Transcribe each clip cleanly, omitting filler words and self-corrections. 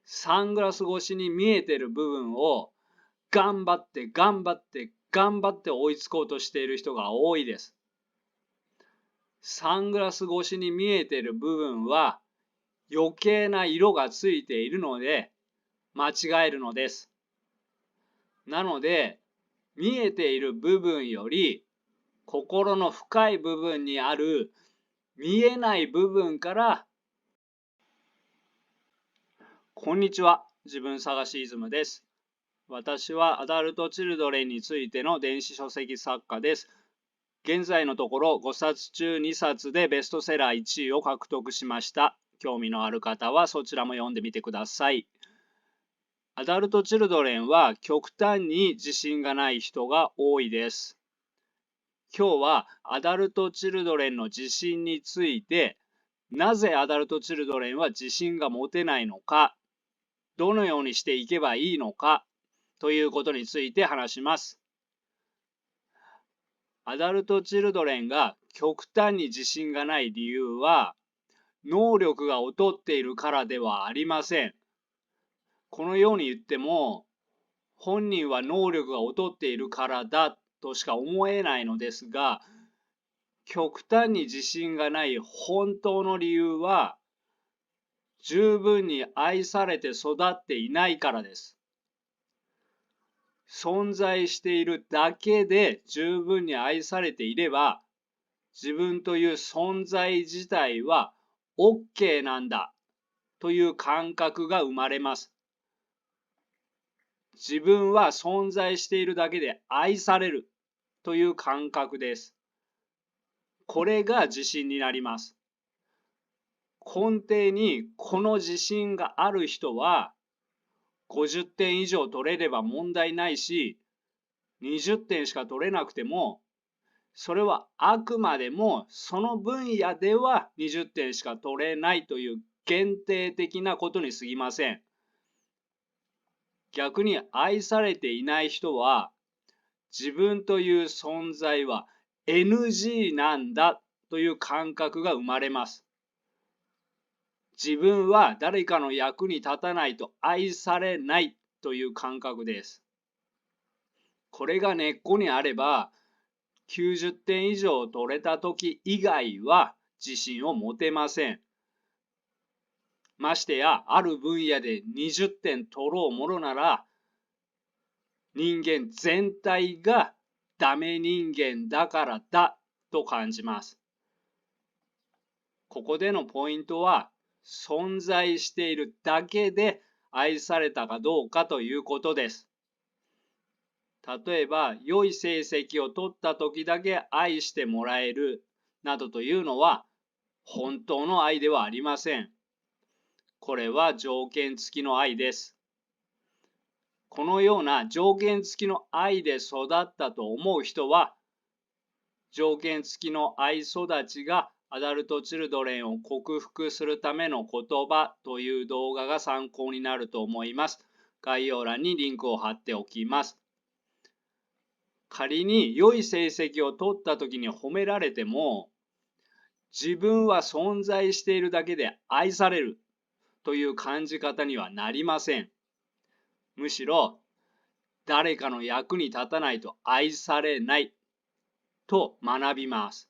サングラス越しに見えてる部分を頑張って頑張って頑張って追いつこうとしている人が多いです。サングラス越しに見えている部分は余計な色がついているので間違えるのです。なので、見えている部分より心の深い部分にある見えない部分から。こんにちは、自分探しイズムです。私はアダルトチルドレンについての電子書籍作家です。現在のところ5冊中2冊でベストセラー1位を獲得しました。興味のある方はそちらも読んでみてください。アダルトチルドレンは極端に自信がない人が多いです。今日はアダルトチルドレンの自信について、なぜアダルトチルドレンは自信が持てないのか、どのようにしていけばいいのかということについて話します。アダルトチルドレンが極端に自信がない理由は、能力が劣っているからではありません。このように言っても、本人は能力が劣っているからだとしか思えないのですが、極端に自信がない本当の理由は、十分に愛されて育っていないからです。存在しているだけで十分に愛されていれば、自分という存在自体は OK なんだという感覚が生まれます。自分は存在しているだけで愛されるという感覚です。これが自信になります。根底にこの自信がある人は50点以上取れれば問題ないし、20点しか取れなくても、それはあくまでもその分野では20点しか取れないという限定的なことに過ぎません。逆に愛されていない人は、自分という存在は NG なんだという感覚が生まれます。自分は誰かの役に立たないと愛されないという感覚です。これが根っこにあれば、90点以上取れた時以外は自信を持てません。ましてや、ある分野で20点取ろうものなら、人間全体がダメ人間だからだと感じます。ここでのポイントは、存在しているだけで愛されたかどうかということです。例えば、良い成績を取った時だけ愛してもらえるなどというのは、本当の愛ではありません。これは条件付きの愛です。このような条件付きの愛で育ったと思う人は、条件付きの愛育ちがアダルトチルドレンを克服するための言葉という動画が参考になると思います。概要欄にリンクを貼っておきます。仮に良い成績を取った時に褒められても、自分は存在しているだけで愛されるという感じ方にはなりません。むしろ、誰かの役に立たないと愛されないと学びます。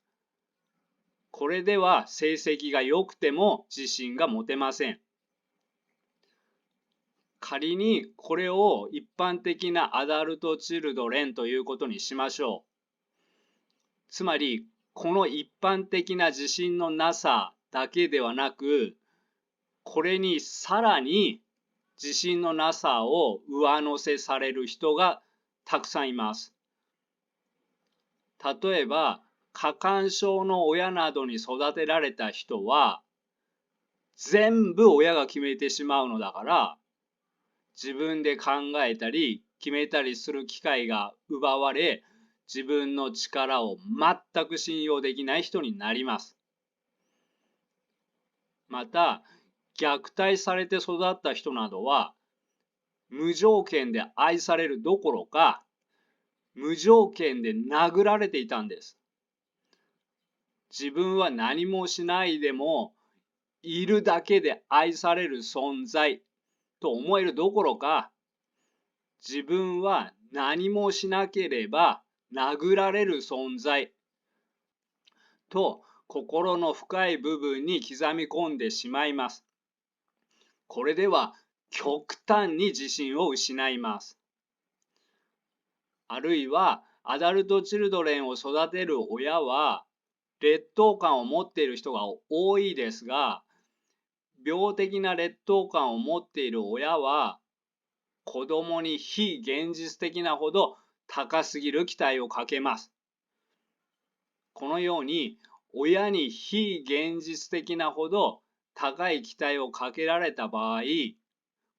これでは成績が良くても自信が持てません。仮にこれを一般的なアダルトチルドレンということにしましょう。つまり、この一般的な自信のなさだけではなく、これにさらに自信のなさを上乗せされる人がたくさんいます。例えば、過干渉の親などに育てられた人は、全部親が決めてしまうのだから、自分で考えたり決めたりする機会が奪われ、自分の力を全く信用できない人になります。また、虐待されて育った人などは、無条件で愛されるどころか、無条件で殴られていたんです。自分は何もしないでも、いるだけで愛される存在と思えるどころか、自分は何もしなければ殴られる存在と心の深い部分に刻み込んでしまいます。これでは極端に自信を失います。あるいはアダルトチルドレンを育てる親は劣等感を持っている人が多いですが、病的な劣等感を持っている親は子供に非現実的なほど高すぎる期待をかけます。このように親に非現実的なほど高い期待をかけられた場合、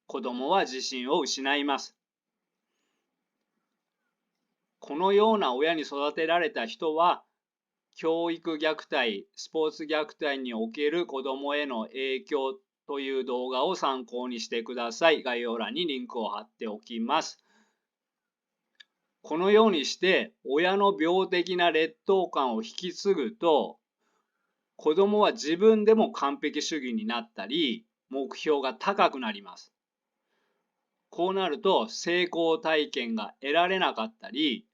子供は自信を失います。このような親に育てられた人は、教育虐待、スポーツ虐待における子どもへの影響という動画を参考にしてください。概要欄にリンクを貼っておきます。このようにして親の病的な劣等感を引き継ぐと、子どもは自分でも完璧主義になったり、目標が高くなります。こうなると成功体験が得られなかったり、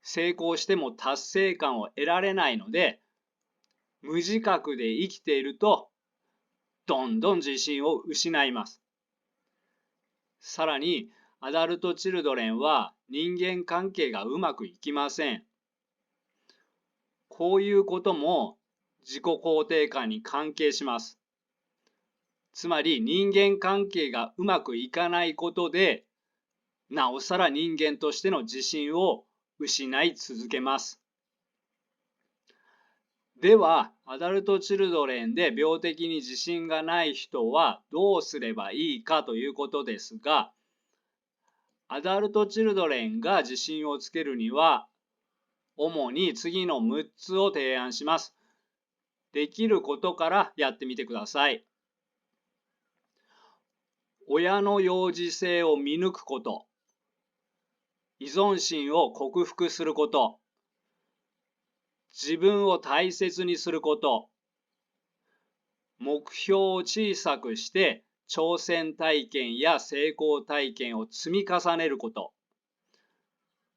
成功しても達成感を得られないので、無自覚で生きているとどんどん自信を失います。さらにアダルトチルドレンは人間関係がうまくいきません。こういうことも自己肯定感に関係します。つまり人間関係がうまくいかないことで、なおさら人間としての自信を失い続けます。では、アダルトチルドレンで病的に自信がない人はどうすればいいかということですが、アダルトチルドレンが自信をつけるには、主に次の6つを提案します。できることからやってみてください。親の幼児性を見抜くこと、依存心を克服すること、自分を大切にすること、目標を小さくして挑戦体験や成功体験を積み重ねること、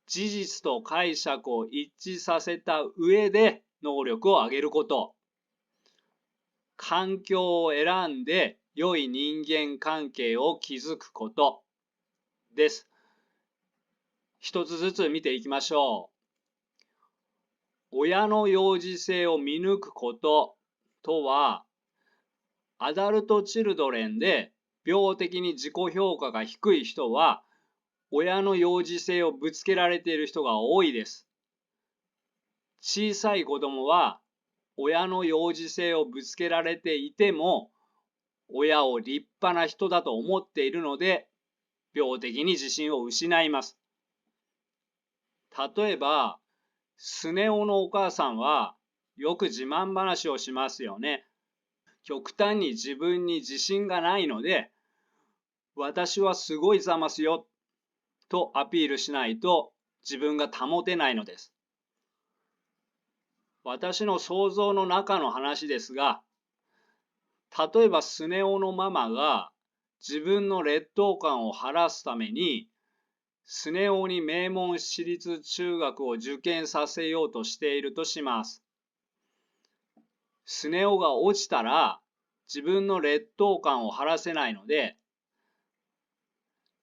事実と解釈を一致させた上で能力を上げること、環境を選んで良い人間関係を築くことです。一つずつ見ていきましょう。親の幼児性を見抜くこととは、アダルトチルドレンで病的に自己評価が低い人は、親の幼児性をぶつけられている人が多いです。小さい子供は、親の幼児性をぶつけられていても、親を立派な人だと思っているので、病的に自信を失います。例えば、スネ夫のお母さんはよく自慢話をしますよね。極端に自分に自信がないので、私はすごいざますよとアピールしないと自分が保てないのです。私の想像の中の話ですが、例えばスネ夫のママが自分の劣等感を晴らすためにスネ夫に名門私立中学を受験させようとしているとします。スネ夫が落ちたら自分の劣等感を晴らせないので、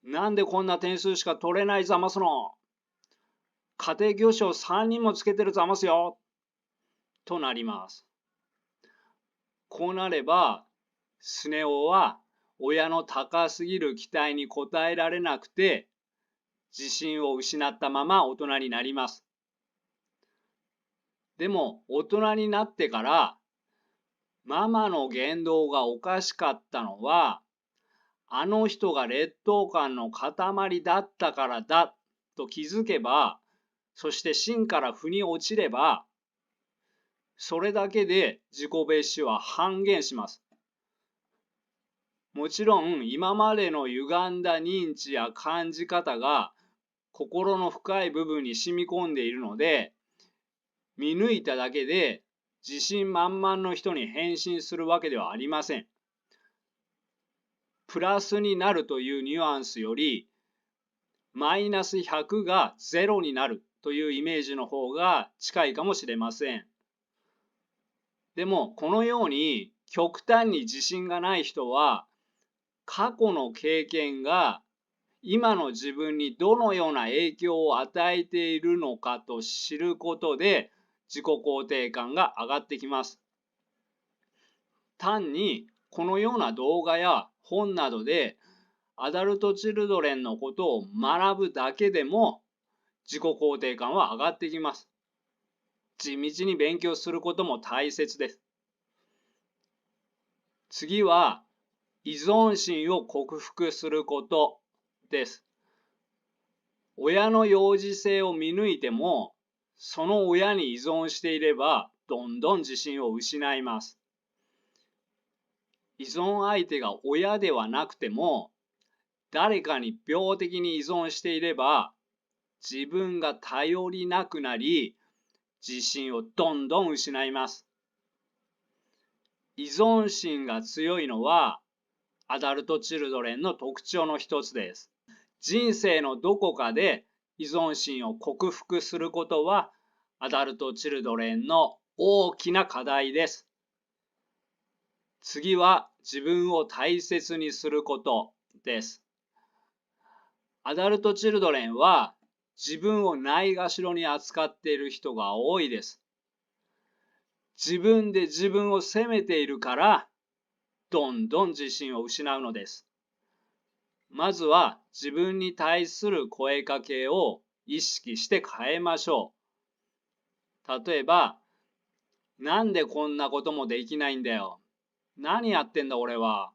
なんでこんな点数しか取れないざますの、家庭教師を3人もつけてるざますよとなります。こうなればスネ夫は親の高すぎる期待に応えられなくて自信を失ったまま大人になります。でも大人になってからママの言動がおかしかったのはあの人が劣等感の塊だったからだと気づけば、そして芯から腑に落ちれば、それだけで自己蔑視は半減します。もちろん今までの歪んだ認知や感じ方が心の深い部分に染み込んでいるので、見抜いただけで自信満々の人に変身するわけではありません。プラスになるというニュアンスより、マイナス100が0になるというイメージの方が近いかもしれません。でも、このように極端に自信がない人は、過去の経験が今の自分にどのような影響を与えているのかと知ることで自己肯定感が上がってきます。単にこのような動画や本などでアダルトチルドレンのことを学ぶだけでも自己肯定感は上がってきます。地道に勉強することも大切です。次は依存心を克服することです。親の幼児性を見抜いても、その親に依存していれば、どんどん自信を失います。依存相手が親ではなくても、誰かに病的に依存していれば、自分が頼りなくなり、自信をどんどん失います。依存心が強いのは、アダルトチルドレンの特徴の一つです。人生のどこかで依存心を克服することはアダルトチルドレンの大きな課題です。次は自分を大切にすることです。アダルトチルドレンは自分をないがしろに扱っている人が多いです。自分で自分を責めているからどんどん自信を失うのです。まずは自分に対する声かけを意識して変えましょう。例えば、なんでこんなこともできないんだよ。何やってんだ俺は。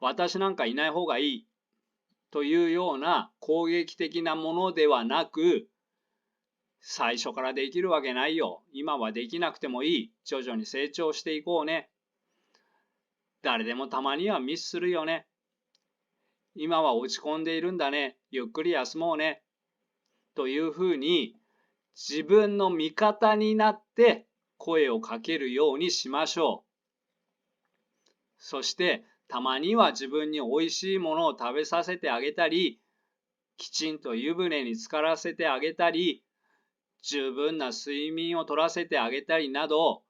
私なんかいない方がいい。というような攻撃的なものではなく、最初からできるわけないよ。今はできなくてもいい。徐々に成長していこうね。誰でもたまにはミスするよね。今は落ち込んでいるんだね。ゆっくり休もうね。というふうに自分の味方になって声をかけるようにしましょう。そしてたまには自分においしいものを食べさせてあげたり、きちんと湯船に浸からせてあげたり、十分な睡眠をとらせてあげたりなど、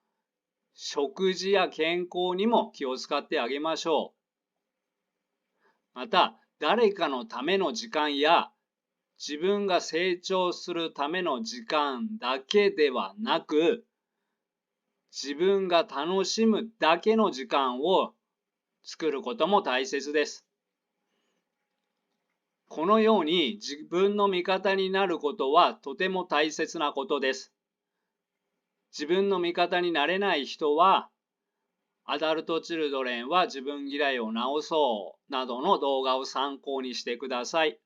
食事や健康にも気を使ってあげましょう。また、誰かのための時間や自分が成長するための時間だけではなく、自分が楽しむだけの時間を作ることも大切です。このように自分の味方になることはとても大切なことです。自分の味方になれない人は、アダルトチルドレンは自分嫌いを直そうなどの動画を参考にしてください。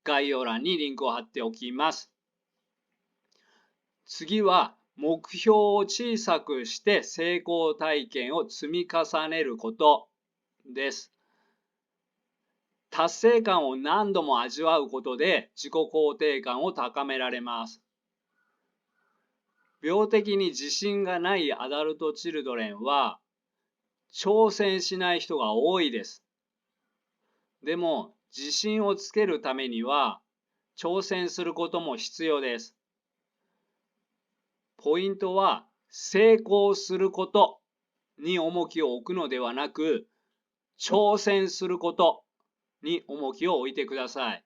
概要欄にリンクを貼っておきます。次は目標を小さくして成功体験を積み重ねることです。達成感を何度も味わうことで自己肯定感を高められます。病的に自信がないアダルトチルドレンは挑戦しない人が多いです。でも自信をつけるためには挑戦することも必要です。ポイントは成功することに重きを置くのではなく、挑戦することに重きを置いてください。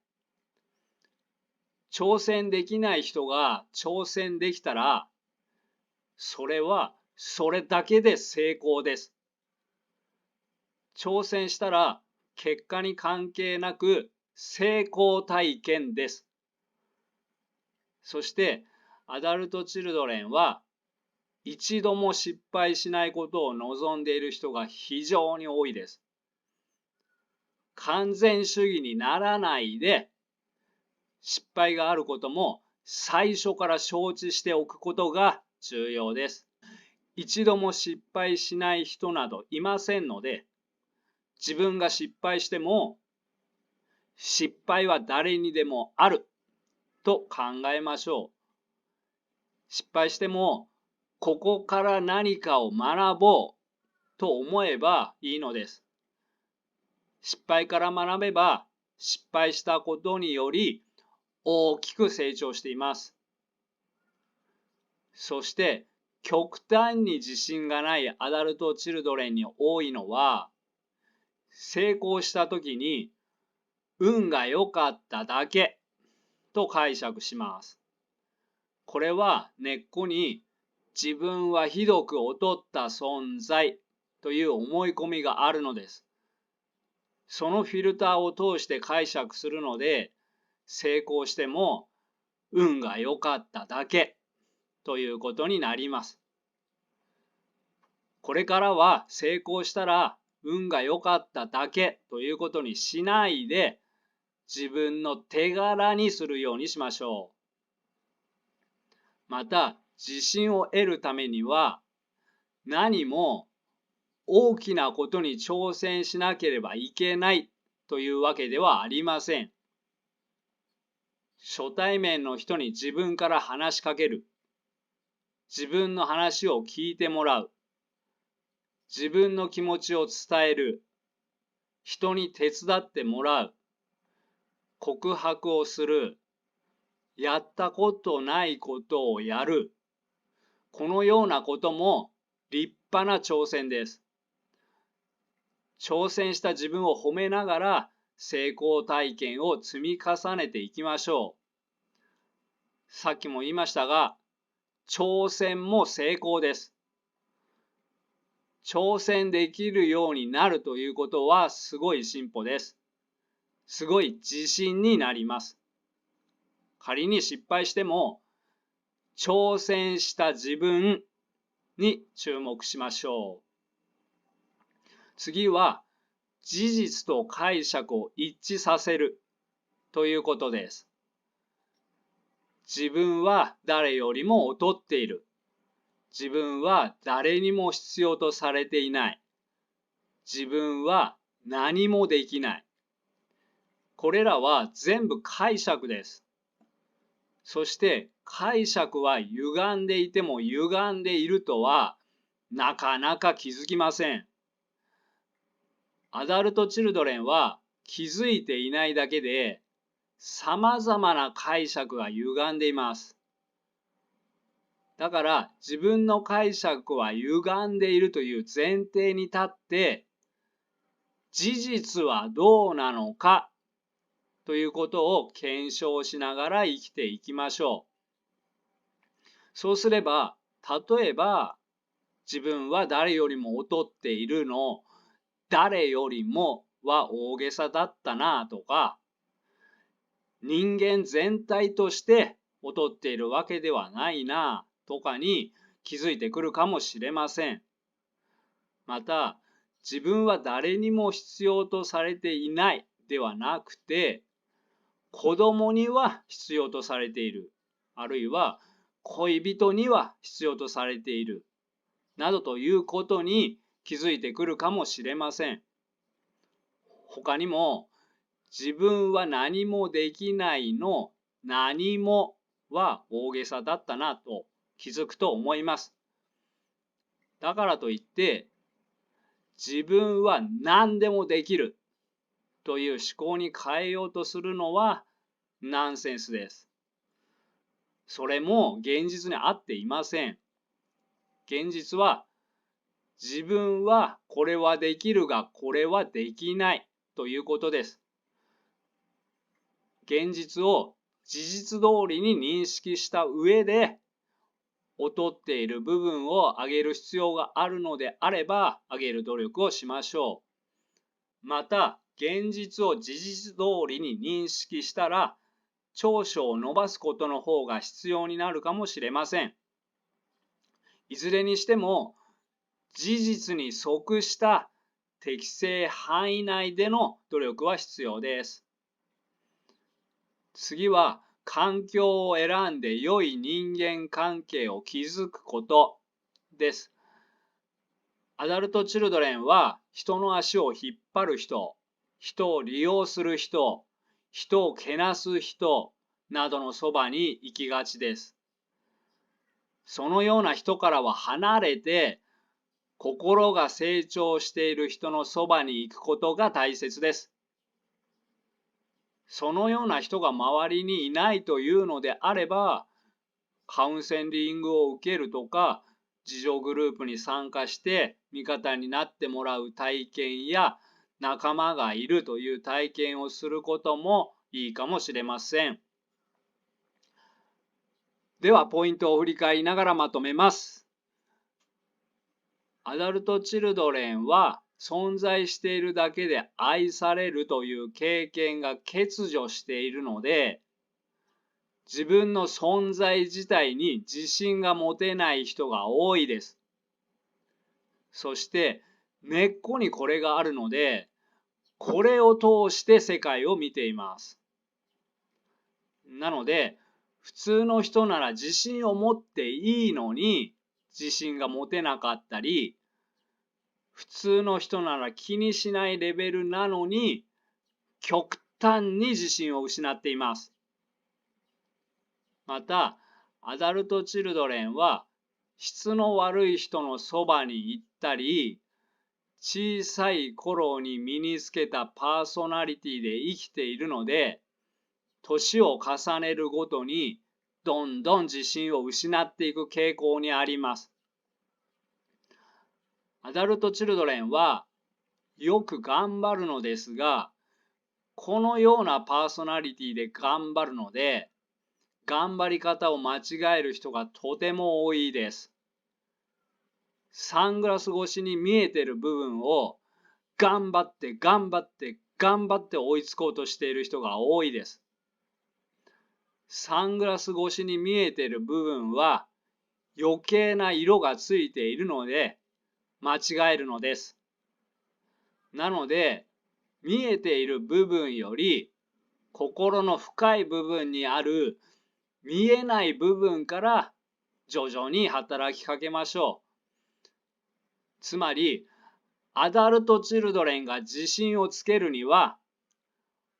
挑戦できない人が挑戦できたら、それはそれだけで成功です。挑戦したら結果に関係なく成功体験です。そしてアダルトチルドレンは一度も失敗しないことを望んでいる人が非常に多いです。完全主義にならないで、失敗があることも最初から承知しておくことが重要です。一度も失敗しない人などいませんので、自分が失敗しても、失敗は誰にでもあると考えましょう。失敗しても、ここから何かを学ぼうと思えばいいのです。失敗から学べば、失敗したことにより大きく成長しています。そして、極端に自信がないアダルトチルドレンに多いのは、成功した時に運が良かっただけと解釈します。これは根っこに自分はひどく劣った存在という思い込みがあるのです。そのフィルターを通して解釈するので、成功しても運が良かっただけということになります。これからは成功したら運が良かっただけということにしないで、自分の手柄にするようにしましょう。また、自信を得るためには、何も大きなことに挑戦しなければいけないというわけではありません。初対面の人に自分から話しかける。自分の話を聞いてもらう。自分の気持ちを伝える。人に手伝ってもらう。告白をする。やったことないことをやる。このようなことも立派な挑戦です。挑戦した自分を褒めながら成功体験を積み重ねていきましょう。さっきも言いましたが、挑戦も成功です。挑戦できるようになるということはすごい進歩です。すごい自信になります。仮に失敗しても、挑戦した自分に注目しましょう。次は、事実と解釈を一致させるということです。自分は誰よりも劣っている。自分は誰にも必要とされていない。自分は何もできない。これらは全部解釈です。そして解釈は歪んでいても歪んでいるとはなかなか気づきません。アダルトチルドレンは気づいていないだけで様々な解釈が歪んでいます。だから自分の解釈は歪んでいるという前提に立って事実はどうなのかということを検証しながら生きていきましょう。そうすれば、例えば自分は誰よりも劣っているの、誰よりもは大げさだったなとか、人間全体として劣っているわけではないなとかに気づいてくるかもしれません。また、自分は誰にも必要とされていないではなくて、子供には必要とされている。あるいは恋人には必要とされている。などということに気づいてくるかもしれません。他にも、自分は何もできないの何もは大げさだったなと気づくと思います。だからといって、自分は何でもできるという思考に変えようとするのはナンセンスです。それも現実に合っていません。現実は自分はこれはできるがこれはできないということです。現実を事実通りに認識した上で劣っている部分を上げる必要があるのであれば上げる努力をしましょう。また現実を事実通りに認識したら長所を伸ばすことの方が必要になるかもしれません。いずれにしても事実に即した適正範囲内での努力は必要です。次は環境を選んで良い人間関係を築くことです。アダルトチルドレンは人の足を引っ張る人、人を利用する人、人をけなす人などのそばに行きがちです。そのような人からは離れて心が成長している人のそばに行くことが大切です。そのような人が周りにいないというのであれば、カウンセリングを受けるとか、自助グループに参加して味方になってもらう体験や、仲間がいるという体験をすることもいいかもしれません。では、ポイントを振り返りながらまとめます。アダルト・チルドレンは存在しているだけで愛されるという経験が欠如しているので、自分の存在自体に自信が持てない人が多いです。そして根っこにこれがあるので、これを通して世界を見ています。なので、普通の人なら自信を持っていいのに自信が持てなかったり、普通の人なら気にしないレベルなのに極端に自信を失っています。また、アダルト・チルドレンは質の悪い人のそばに行ったり、小さい頃に身につけたパーソナリティで生きているので、年を重ねるごとにどんどん自信を失っていく傾向にあります。アダルト・チルドレンはよく頑張るのですが、このようなパーソナリティで頑張るので、頑張り方を間違える人がとても多いです。サングラス越しに見えている部分を頑張って頑張って頑張って追いつこうとしている人が多いです。サングラス越しに見えている部分は余計な色がついているので間違えるのです。なので、見えている部分より心の深い部分にある見えない部分から徐々に働きかけましょう。つまり、アダルト・チルドレンが自信をつけるには、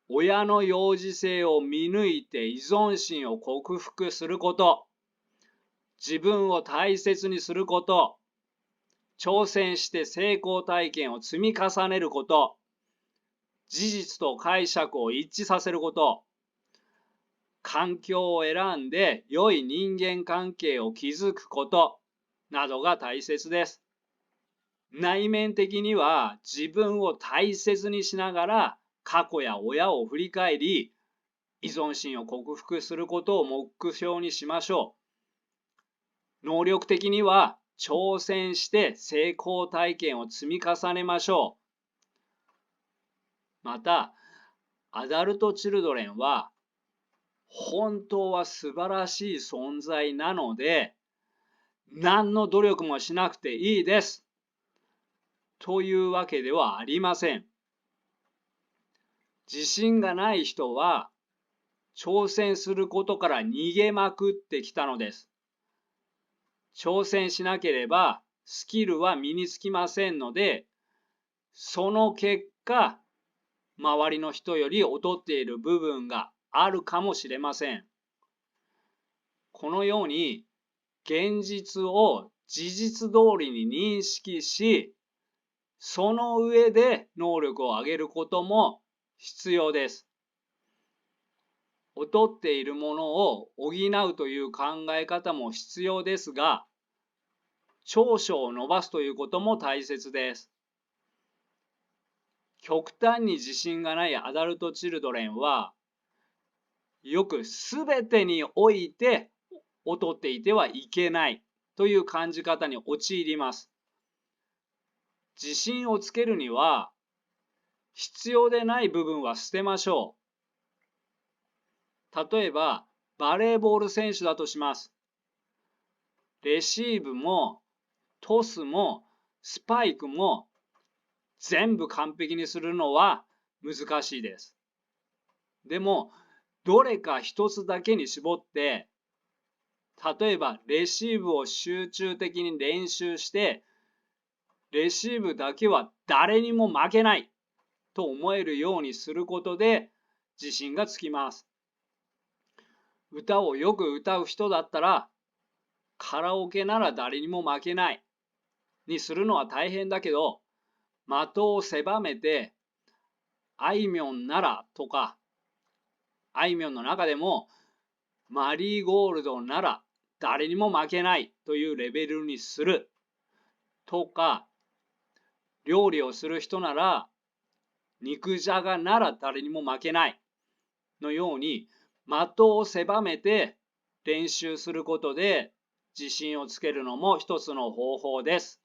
親の幼児性を見抜いて依存心を克服すること、自分を大切にすること、挑戦して成功体験を積み重ねること、事実と解釈を一致させること、環境を選んで良い人間関係を築くことなどが大切です。内面的には自分を大切にしながら過去や親を振り返り、依存心を克服することを目標にしましょう。能力的には挑戦して成功体験を積み重ねましょう。また、アダルト・チルドレンは本当は素晴らしい存在なので、何の努力もしなくていいです。というわけではありません。自信がない人は挑戦することから逃げまくってきたのです。挑戦しなければスキルは身につきませんので、その結果、周りの人より劣っている部分があるかもしれません。このように現実を事実通りに認識し、その上で能力を上げることも必要です。劣っているものを補うという考え方も必要ですが、長所を伸ばすということも大切です。極端に自信がないアダルト・チルドレンは、よく全てにおいて劣っていてはいけないという感じ方に陥ります。自信をつけるには、必要でない部分は捨てましょう。例えば、バレーボール選手だとします。レシーブもトスもスパイクも全部完璧にするのは難しいです。でも、どれか一つだけに絞って、例えばレシーブを集中的に練習して、レシーブだけは誰にも負けないと思えるようにすることで自信がつきます。歌をよく歌う人だったら、カラオケなら誰にも負けない。にするのは大変だけど、的を狭めて、あいみょんならとか、あいみょんの中でもマリーゴールドなら誰にも負けないというレベルにするとか、料理をする人なら肉じゃがなら誰にも負けないのように、的を狭めて練習することで自信をつけるのも一つの方法です。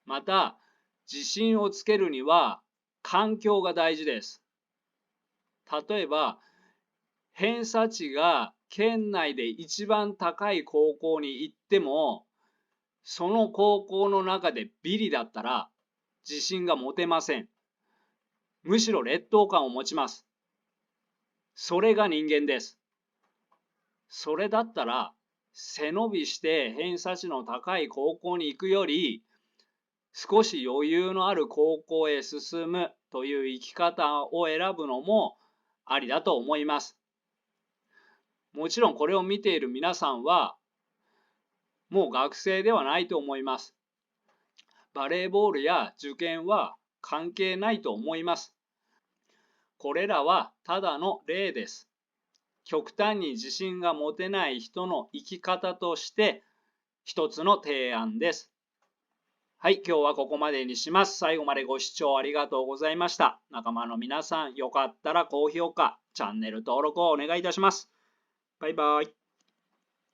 また、自信をつけるには環境が大事です。例えば、偏差値が県内で一番高い高校に行っても、その高校の中でビリだったら自信が持てません。むしろ劣等感を持ちます。それが人間です。それだったら背伸びして偏差値の高い高校に行くより、少し余裕のある高校へ進むという生き方を選ぶのもありだと思います。もちろんこれを見ている皆さんはもう学生ではないと思います。バレーボールや受験は関係ないと思います。これらはただの例です。極端に自信が持てない人の生き方として一つの提案です。はい、今日はここまでにします。最後までご視聴ありがとうございました。仲間の皆さん、よかったら高評価、チャンネル登録をお願いいたします。バイバイ。